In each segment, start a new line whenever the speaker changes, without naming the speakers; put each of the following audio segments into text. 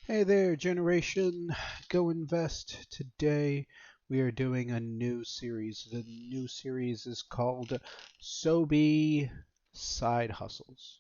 Hey there, Generation Gowinvest. Today we are doing a new series. The new series is called Sobi Sidehustles.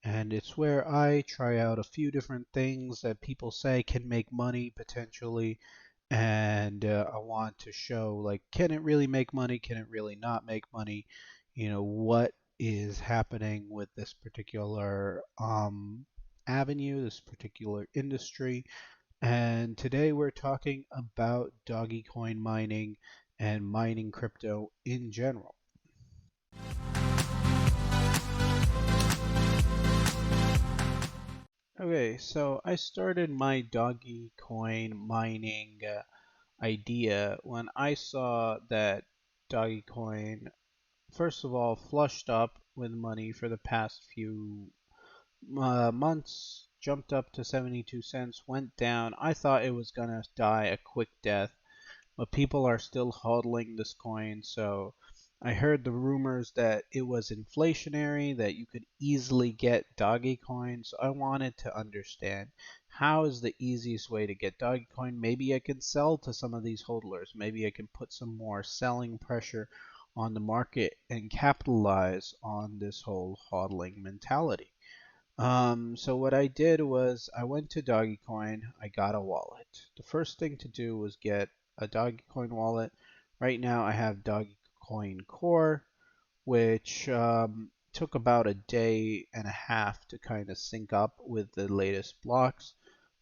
And it's where I try out a few different things that people say can make money potentially. And I want to show, like, can it really make money? Can it really not make money? What is happening with this particular avenue, this particular industry. And today we're talking about doggy coin mining and mining crypto in general. Okay, so I started my doggy coin mining idea when I saw that doggy coin, first of all, flushed up with money for the past few months, jumped up to 72 cents, went down. I thought it was going to die a quick death, but people are still hodling this coin. So I heard the rumors that it was inflationary, that you could easily get doggy coin. So I wanted to understand how is the easiest way to get doggy coin. Maybe I can sell to some of these hodlers. Maybe I can put some more selling pressure on the market and capitalize on this whole hodling mentality. So what I did was I went to Dogecoin. I got a wallet. The first thing to do was get a Dogecoin wallet. Right now I have Dogecoin Core, which took about a day and a half to kind of sync up with the latest blocks.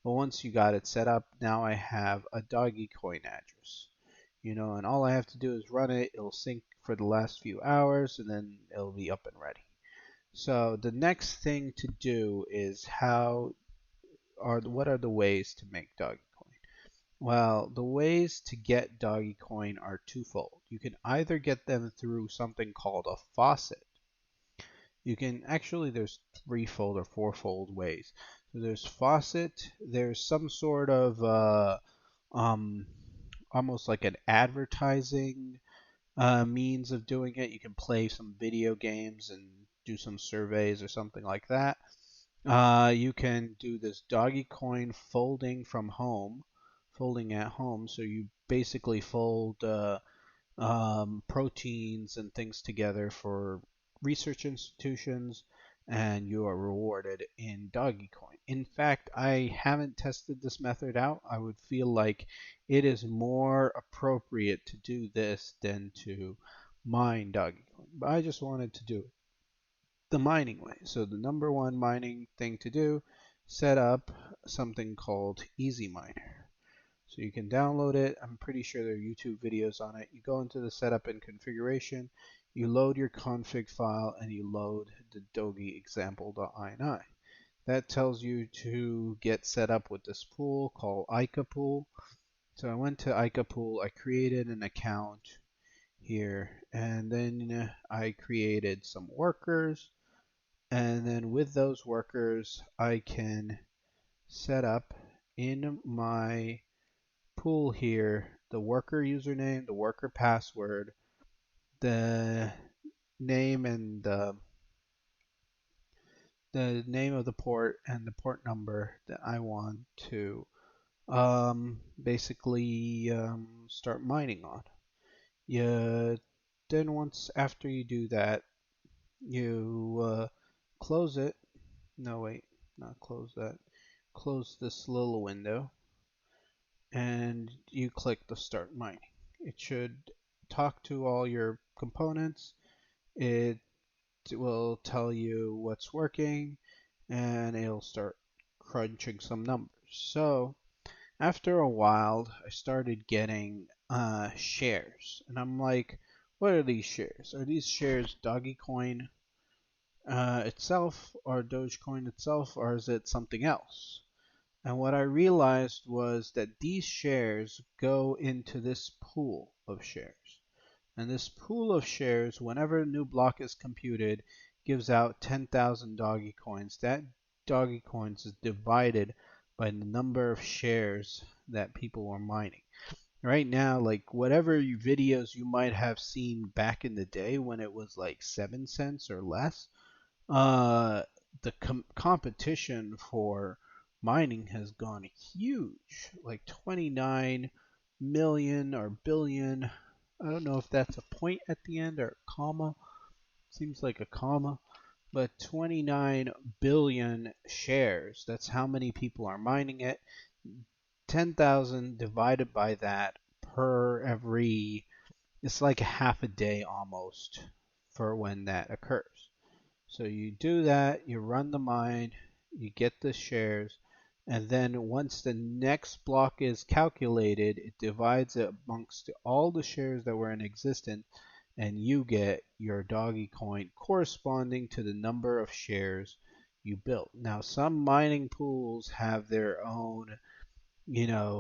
But once you got it set up, now I have a Dogecoin address. And all I have to do is run it. It'll sync for the last few hours, and then it'll be up and ready. So the next thing to do is what are the ways to make Doggy Coin? Well, the ways to get Doggy Coin are twofold. You can either get them through something called a faucet. You can actually there's threefold or fourfold ways. So there's faucet, there's some sort of um, almost like an advertising means of doing it. You can play some video games and do some surveys or something like that. You can do this doggy coin folding from home, folding at home. So you basically fold proteins and things together for research institutions, and you are rewarded in doggy coin. In fact, I haven't tested this method out. I would feel like it is more appropriate to do this than to mine doggy coin, but I just wanted to do it the mining way. So the number one mining thing to do, set up something called Easy Miner. So you can download it. I'm pretty sure there are YouTube videos on it. You go into the setup and configuration, you load your config file, and you load the Doge example.ini. That tells you to get set up with this pool called ICA pool. So I went to ICA pool, I created an account here, and then I created some workers, and then with those workers I can set up in my pool here the worker username, the worker password, the name and the name of the port and the port number that I want to basically start mining on. You then once after you do that, you close it. No, wait, not close that. Close this little window, and you click the start mining. It should talk to all your components. It will tell you what's working, and it'll start crunching some numbers. So after a while, I started getting shares, and I'm like, what are these shares? Are these shares Dogecoin itself, or Dogecoin itself, or is it something else? And what I realized was that these shares go into this pool of shares. And this pool of shares, whenever a new block is computed, gives out 10,000 doggy coins. That doggy coins is divided by the number of shares that people are mining. Right now, like whatever videos you might have seen back in the day when it was like 7 cents or less, uh, the competition for mining has gone huge, like 29 million or billion. I don't know if that's a point at the end or a comma. Seems like a comma. But 29 billion shares. That's how many people are mining it. 10,000 divided by that per every, it's like a half a day almost for when that occurs. So you do that, you run the mine, you get the shares, and then once the next block is calculated, it divides it amongst all the shares that were in existence, and you get your doggy coin corresponding to the number of shares you built. Now, some mining pools have their own,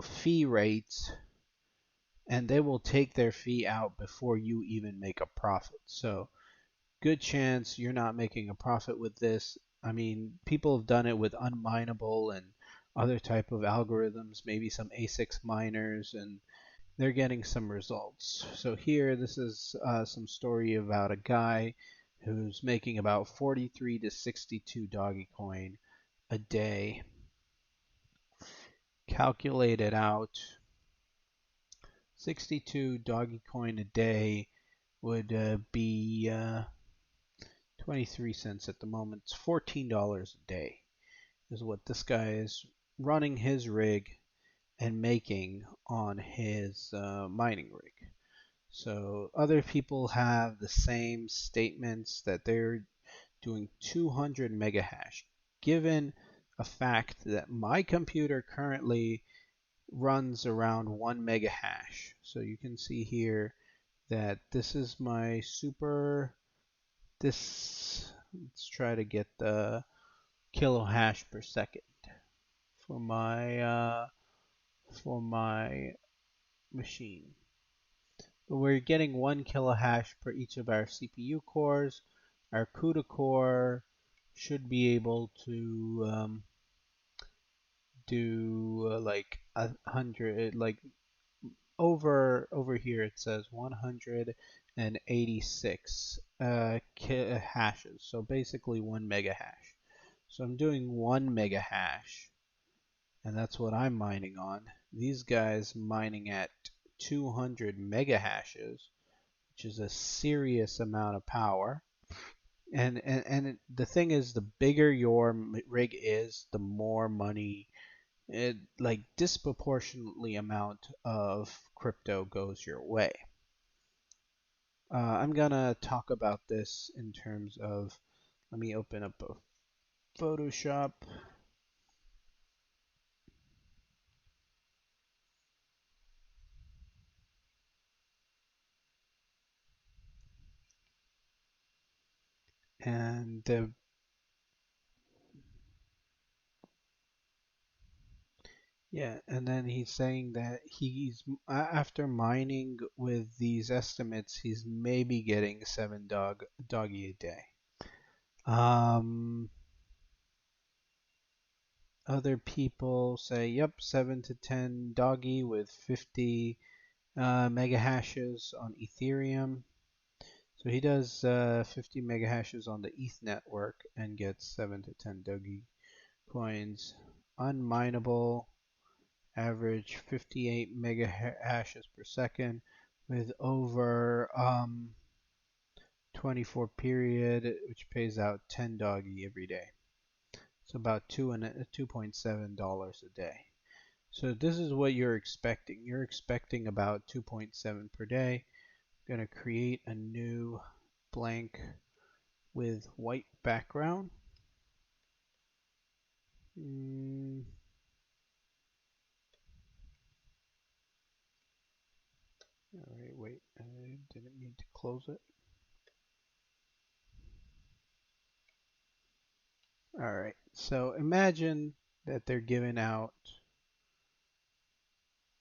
fee rates, and they will take their fee out before you even make a profit. So good chance you're not making a profit with this. I mean, people have done it with unminable and other type of algorithms, maybe some ASICs miners, and they're getting some results. So here, this is some story about a guy who's making about 43 to 62 doggy coin a day. Calculated out, 62 doggy coin a day would be 23 cents at the moment. It's $14 a day is what this guy is running his rig and making on his mining rig. So other people have the same statements that they're doing 200 mega hash. Given a fact that my computer currently runs around 1 mega hash. So you can see here that this is my let's try to get the kilo hash per second for my machine. But we're getting 1 kilo hash per each of our CPU cores. Our CUDA core should be able to do like 100, like over here it says 186 hashes. So basically 1 mega hash. So I'm doing 1 mega hash, and that's what I'm mining on. These guys mining at 200 mega hashes, which is a serious amount of power. And the thing is, the bigger your rig is, the more money, like disproportionately amount of crypto goes your way. I'm gonna talk about this in terms of, let me open up a Photoshop. And yeah, and then he's saying that he's after mining with these estimates, he's maybe getting 7 doggy a day. Other people say, yep, 7 to 10 doggy with 50 mega hashes on Ethereum. So he does 50 mega hashes on the ETH network and gets 7 to 10 doggy coins. Unminable, average 58 mega hashes per second with over 24 period, which pays out 10 doggy every day. So about $2.7 a day. So this is what you're expecting. You're expecting about 2.7 per day. I'm going to create a new blank with white background. Alright, wait, I didn't mean to close it. Alright, so imagine that they're giving out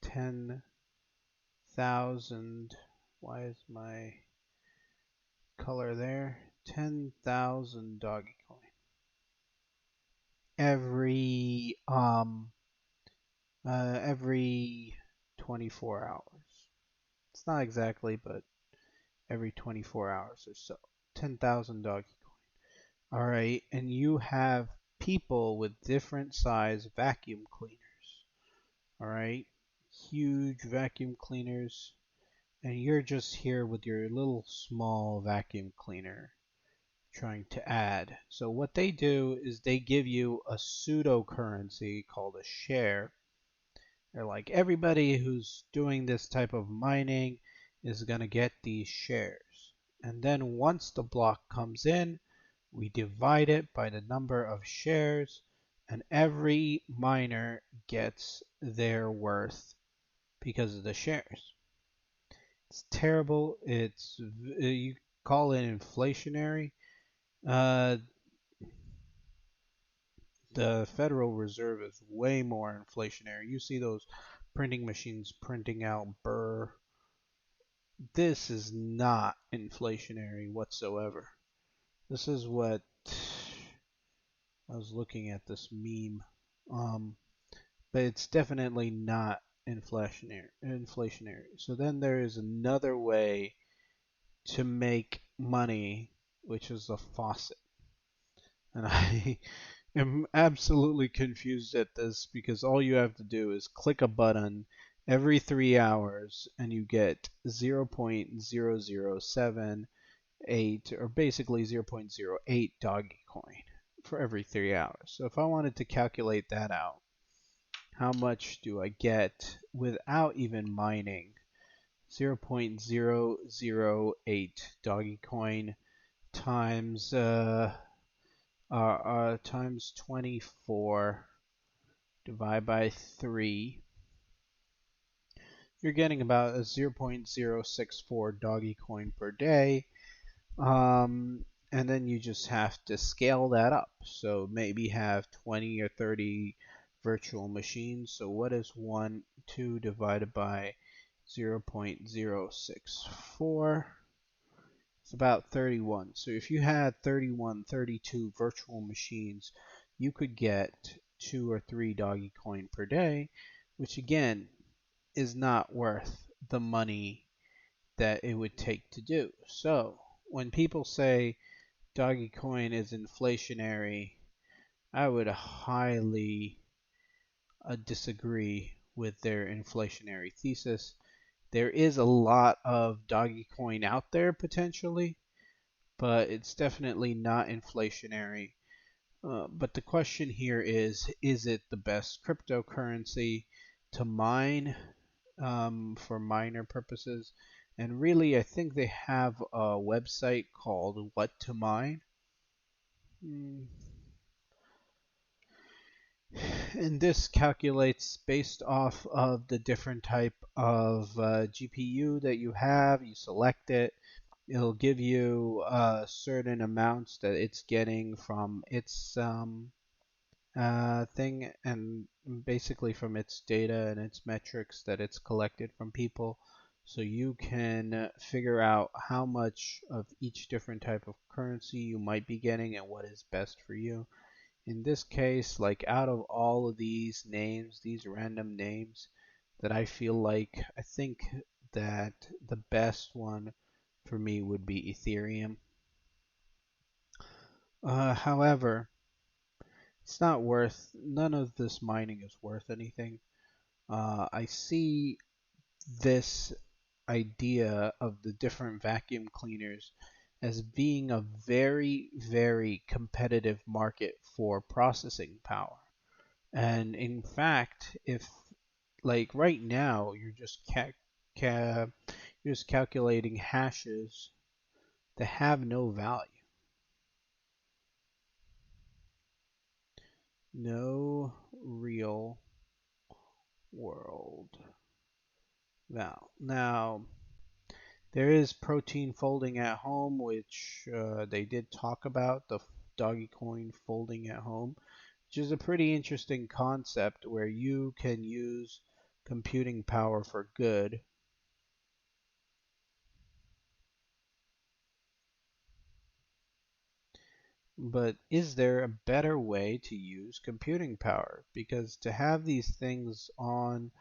10,000, why is my color there? 10,000 doggy coin every 24 hours. It's not exactly, but every 24 hours or so. 10,000 doggy coin. All right, and you have people with different size vacuum cleaners. All right, huge vacuum cleaners, and you're just here with your little small vacuum cleaner trying to add. So what they do is they give you a pseudo currency called a share. They're like, everybody who's doing this type of mining is going to get these shares. And then once the block comes in, we divide it by the number of shares, and every miner gets their worth because of the shares. It's terrible. You call it inflationary. Uh, the Federal Reserve is way more inflationary. You see those printing machines printing out burr. This is not inflationary whatsoever. This is what I was looking at this meme. But it's definitely not inflationary. So then there is another way to make money, which is a faucet. And I am absolutely confused at this because all you have to do is click a button every 3 hours and you get 0.0078, or basically 0.08 doggy coin for every 3 hours. So if I wanted to calculate that out, how much do I get without even mining? 0.008 doggy coin times times 24 divided by 3. You're getting about a 0.064 doggy coin per day. And then you just have to scale that up. So maybe have 20 or 30 virtual machines. So what is 2 divided by 0.064? It's about 31. So if you had 31, 32 virtual machines, you could get 2 or 3 doggy coin per day, which again is not worth the money that it would take to do. So when people say doggy coin is inflationary, I would highly disagree with their inflationary thesis. There is a lot of doggy coin out there potentially, but it's definitely not inflationary. But the question here is it the best cryptocurrency to mine for miner purposes? And really, I think they have a website called What to Mine. And this calculates based off of the different type of GPU that you have. You select it. It'll give you certain amounts that it's getting from its thing, and basically from its data and its metrics that it's collected from people. So you can figure out how much of each different type of currency you might be getting and what is best for you. In this case, like out of all of these names, these random names, that I feel like I think that the best one for me would be Ethereum. However, it's not worth, none of this mining is worth anything. I see this idea of the different vacuum cleaners as being a very, very competitive market for processing power. And in fact, if like right now you're just calculating hashes that have no value. No real world value. Now, there is protein folding at home, which they did talk about, the doggy coin folding at home, which is a pretty interesting concept where you can use computing power for good. But is there a better way to use computing power? Because to have these things on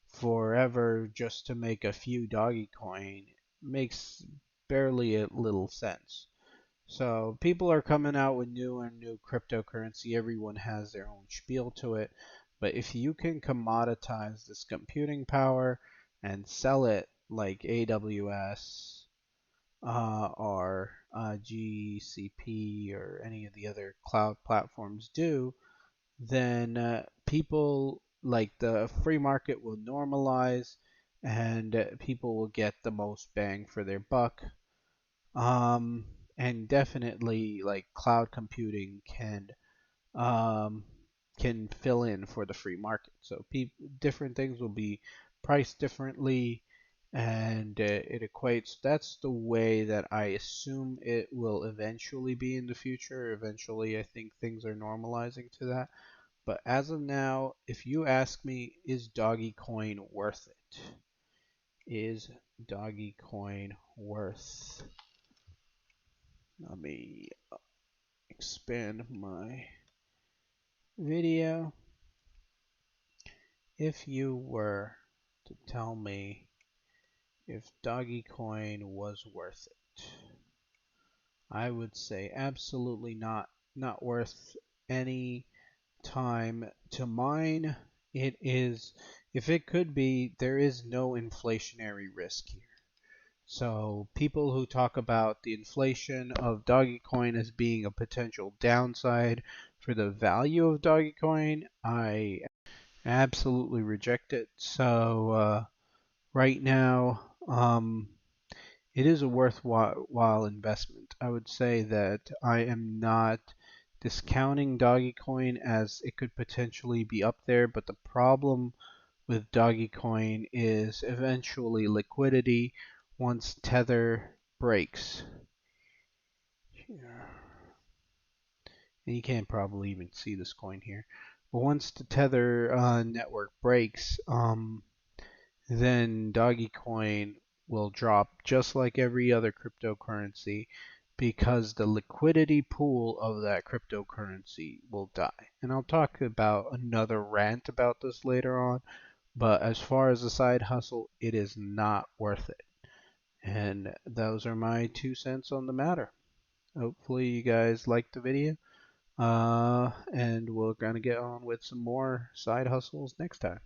forever just to make a few doggy coin makes barely a little sense. So people are coming out with new and new cryptocurrency. Everyone has their own spiel to it. But if you can commoditize this computing power and sell it like AWS or GCP or any of the other cloud platforms do, then people like the free market will normalize and people will get the most bang for their buck. Um, and definitely like cloud computing um, can fill in for the free market. So different things will be priced differently, and it equates. That's the way that I assume it will eventually be in the future. Eventually, I think things are normalizing to that. But as of now, if you ask me, is Dogecoin worth it? Is Dogecoin worth? Let me expand my video. If you were to tell me if Dogecoin was worth it, I would say absolutely not. Not worth any time to mine. It is, if it could be, there is no inflationary risk here. So people who talk about the inflation of Dogecoin as being a potential downside for the value of Dogecoin, I absolutely reject it. So right now, it is a worthwhile investment. I would say that I am not discounting Dogecoin as it could potentially be up there, but the problem with Dogecoin is eventually liquidity once Tether breaks. And you can't probably even see this coin here. But once the Tether network breaks, then Dogecoin will drop just like every other cryptocurrency because the liquidity pool of that cryptocurrency will die. And I'll talk about another rant about this later on, but as far as a side hustle, it is not worth it. And those are my 2 cents on the matter. Hopefully you guys liked the video. And we're going to get on with some more side hustles next time.